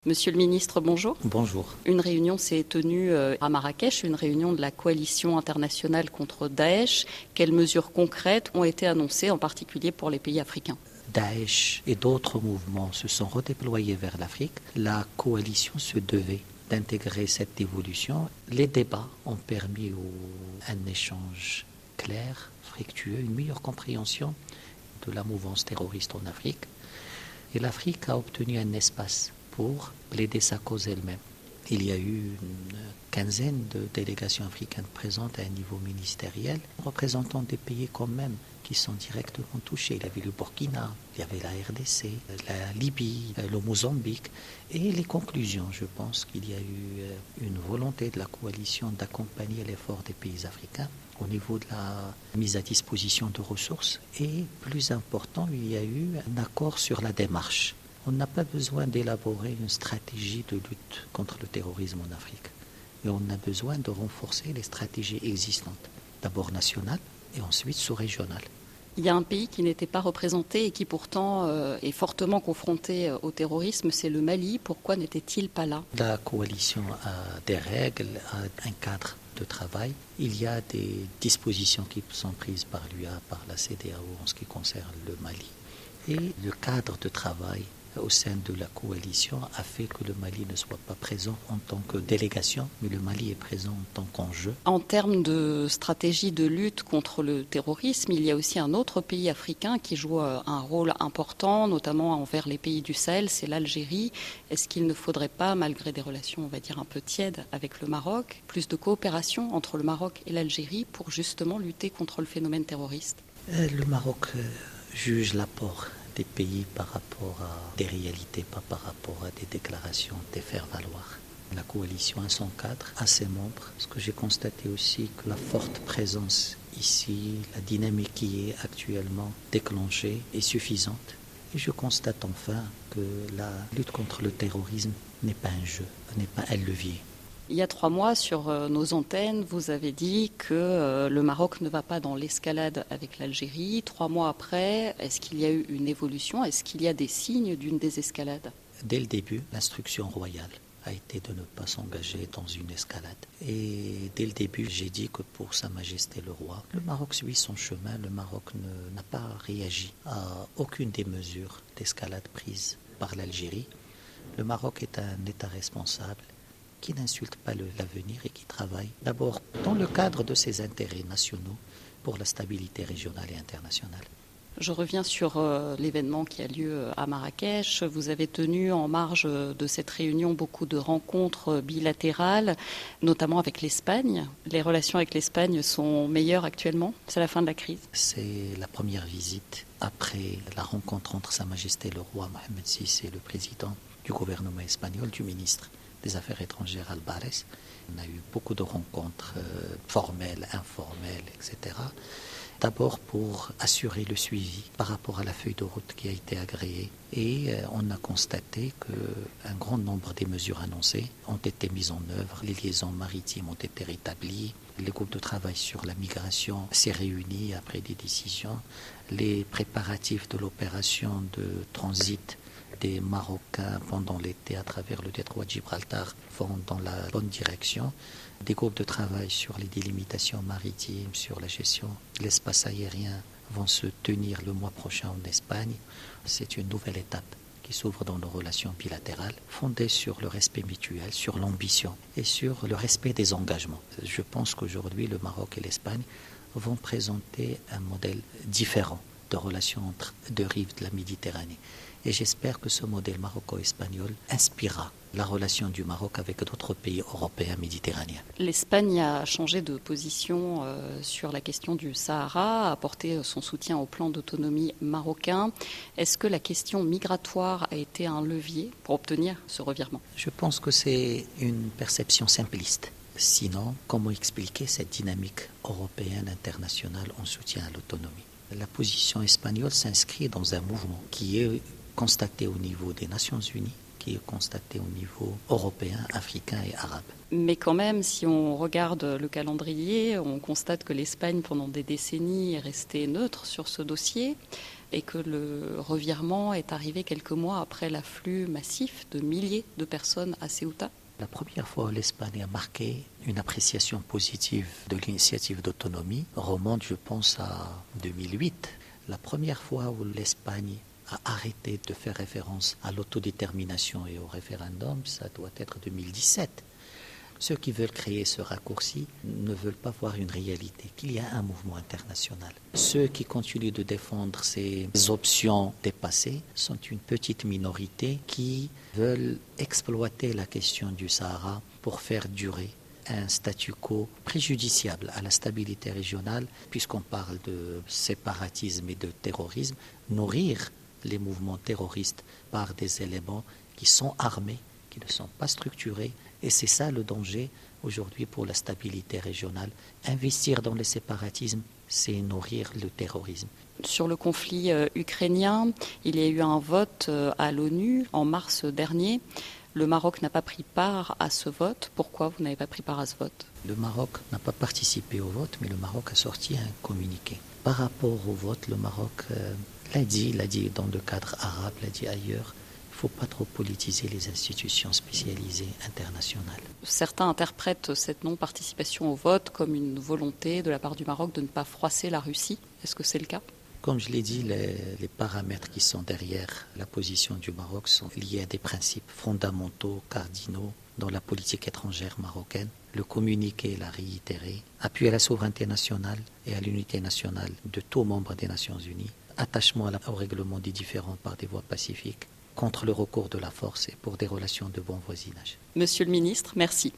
Monsieur le ministre, bonjour. Bonjour. Une réunion s'est tenue à Marrakech, une réunion de la coalition internationale contre Daesh. Quelles mesures concrètes ont été annoncées, en particulier pour les pays africains ? Daesh et d'autres mouvements se sont redéployés vers l'Afrique. La coalition se devait d'intégrer cette évolution. Les débats ont permis un échange clair, fructueux, une meilleure compréhension de la mouvance terroriste en Afrique. Et l'Afrique a obtenu un espace pour plaider sa cause elle-même. Il y a eu une quinzaine de délégations africaines présentes à un niveau ministériel, représentant des pays quand même qui sont directement touchés. Il y avait le Burkina, il y avait la RDC, la Libye, le Mozambique. Et les conclusions, je pense qu'il y a eu une volonté de la coalition d'accompagner l'effort des pays africains au niveau de la mise à disposition de ressources. Et plus important, il y a eu un accord sur la démarche. On n'a pas besoin d'élaborer une stratégie de lutte contre le terrorisme en Afrique. Et on a besoin de renforcer les stratégies existantes, d'abord nationales et ensuite sous-régionales. Il y a un pays qui n'était pas représenté et qui pourtant est fortement confronté au terrorisme, c'est le Mali. Pourquoi n'était-il pas là ? La coalition a des règles, a un cadre de travail. Il y a des dispositions qui sont prises par l'UA, par la CEDEAO en ce qui concerne le Mali. Et le cadre de travail au sein de la coalition a fait que le Mali ne soit pas présent en tant que délégation, mais le Mali est présent en tant qu'enjeu. En termes de stratégie de lutte contre le terrorisme, il y a aussi un autre pays africain qui joue un rôle important, notamment envers les pays du Sahel, c'est l'Algérie. Est-ce qu'il ne faudrait pas, malgré des relations, on va dire, un peu tièdes avec le Maroc, plus de coopération entre le Maroc et l'Algérie pour justement lutter contre le phénomène terroriste ? Le Maroc juge l'apport des pays par rapport à des réalités, pas par rapport à des déclarations, des faire-valoir. La coalition a son cadre, a ses membres. Ce que j'ai constaté aussi, que la forte présence ici, la dynamique qui est actuellement déclenchée est suffisante. Et je constate enfin que la lutte contre le terrorisme n'est pas un jeu, n'est pas un levier. Il y a 3 mois, sur nos antennes, vous avez dit que le Maroc ne va pas dans l'escalade avec l'Algérie. 3 mois après, est-ce qu'il y a eu une évolution ? Est-ce qu'il y a des signes d'une désescalade ? Dès le début, l'instruction royale a été de ne pas s'engager dans une escalade. Et dès le début, j'ai dit que pour Sa Majesté le Roi, le Maroc suit son chemin. Le Maroc n'a pas réagi à aucune des mesures d'escalade prises par l'Algérie. Le Maroc est un État responsable qui n'insulte pas l'avenir et qui travaille d'abord dans le cadre de ses intérêts nationaux pour la stabilité régionale et internationale. Je reviens sur l'événement qui a lieu à Marrakech. Vous avez tenu en marge de cette réunion beaucoup de rencontres bilatérales, notamment avec l'Espagne. Les relations avec l'Espagne sont meilleures actuellement ? C'est la fin de la crise ? C'est la première visite après la rencontre entre Sa Majesté le Roi Mohamed VI et le président du gouvernement espagnol, du ministre des Affaires étrangères Albares. On a eu beaucoup de rencontres formelles, informelles, etc. D'abord pour assurer le suivi par rapport à la feuille de route qui a été agréée. Et on a constaté qu'un grand nombre des mesures annoncées ont été mises en œuvre. Les liaisons maritimes ont été rétablies. Le groupe de travail sur la migration s'est réuni après des décisions. Les préparatifs de l'opération de transit des Marocains pendant l'été à travers le détroit de Gibraltar vont dans la bonne direction. Des groupes de travail sur les délimitations maritimes, sur la gestion de l'espace aérien vont se tenir le mois prochain en Espagne. C'est une nouvelle étape qui s'ouvre dans nos relations bilatérales, fondée sur le respect mutuel, sur l'ambition et sur le respect des engagements. Je pense qu'aujourd'hui, le Maroc et l'Espagne vont présenter un modèle différent de relations entre deux rives de la Méditerranée. Et j'espère que ce modèle maroco-espagnol inspirera la relation du Maroc avec d'autres pays européens méditerranéens. L'Espagne a changé de position sur la question du Sahara, a apporté son soutien au plan d'autonomie marocain. Est-ce que la question migratoire a été un levier pour obtenir ce revirement ? Je pense que c'est une perception simpliste. Sinon, comment expliquer cette dynamique européenne internationale en soutien à l'autonomie ? La position espagnole s'inscrit dans un mouvement qui est constaté au niveau des Nations Unies, qui est constaté au niveau européen, africain et arabe. Mais quand même, si on regarde le calendrier, on constate que l'Espagne, pendant des décennies, est restée neutre sur ce dossier. et que le revirement est arrivé quelques mois après l'afflux massif de milliers de personnes à Ceuta. La première fois où l'Espagne a marqué une appréciation positive de l'initiative d'autonomie remonte, je pense, à 2008. La première fois où l'Espagne a arrêté de faire référence à l'autodétermination et au référendum, ça doit être 2017. Ceux qui veulent créer ce raccourci ne veulent pas voir une réalité, qu'il y a un mouvement international. Ceux qui continuent de défendre ces options dépassées sont une petite minorité qui veulent exploiter la question du Sahara pour faire durer un statu quo préjudiciable à la stabilité régionale, puisqu'on parle de séparatisme et de terrorisme, nourrir les mouvements terroristes par des éléments qui sont armés, qui ne sont pas structurés. Et c'est ça le danger aujourd'hui pour la stabilité régionale. Investir dans le séparatisme, c'est nourrir le terrorisme. Sur le conflit ukrainien, il y a eu un vote à l'ONU en mars dernier. Le Maroc n'a pas pris part à ce vote. Pourquoi vous n'avez pas pris part à ce vote? Le Maroc n'a pas participé au vote, mais le Maroc a sorti un communiqué. Par rapport au vote, le Maroc l'a dit dans le cadre arabe, l'a dit ailleurs. Il ne faut pas trop politiser les institutions spécialisées internationales. Certains interprètent cette non-participation au vote comme une volonté de la part du Maroc de ne pas froisser la Russie. Est-ce que c'est le cas? Comme je l'ai dit, les paramètres qui sont derrière la position du Maroc sont liés à des principes fondamentaux, cardinaux dans la politique étrangère marocaine. Le communiqué l'a réitéré, appui à la souveraineté nationale et à l'unité nationale de tous membres des Nations Unies, attachement au règlement des différends par des voies pacifiques, contre le recours de la force et pour des relations de bon voisinage. Monsieur le ministre, merci.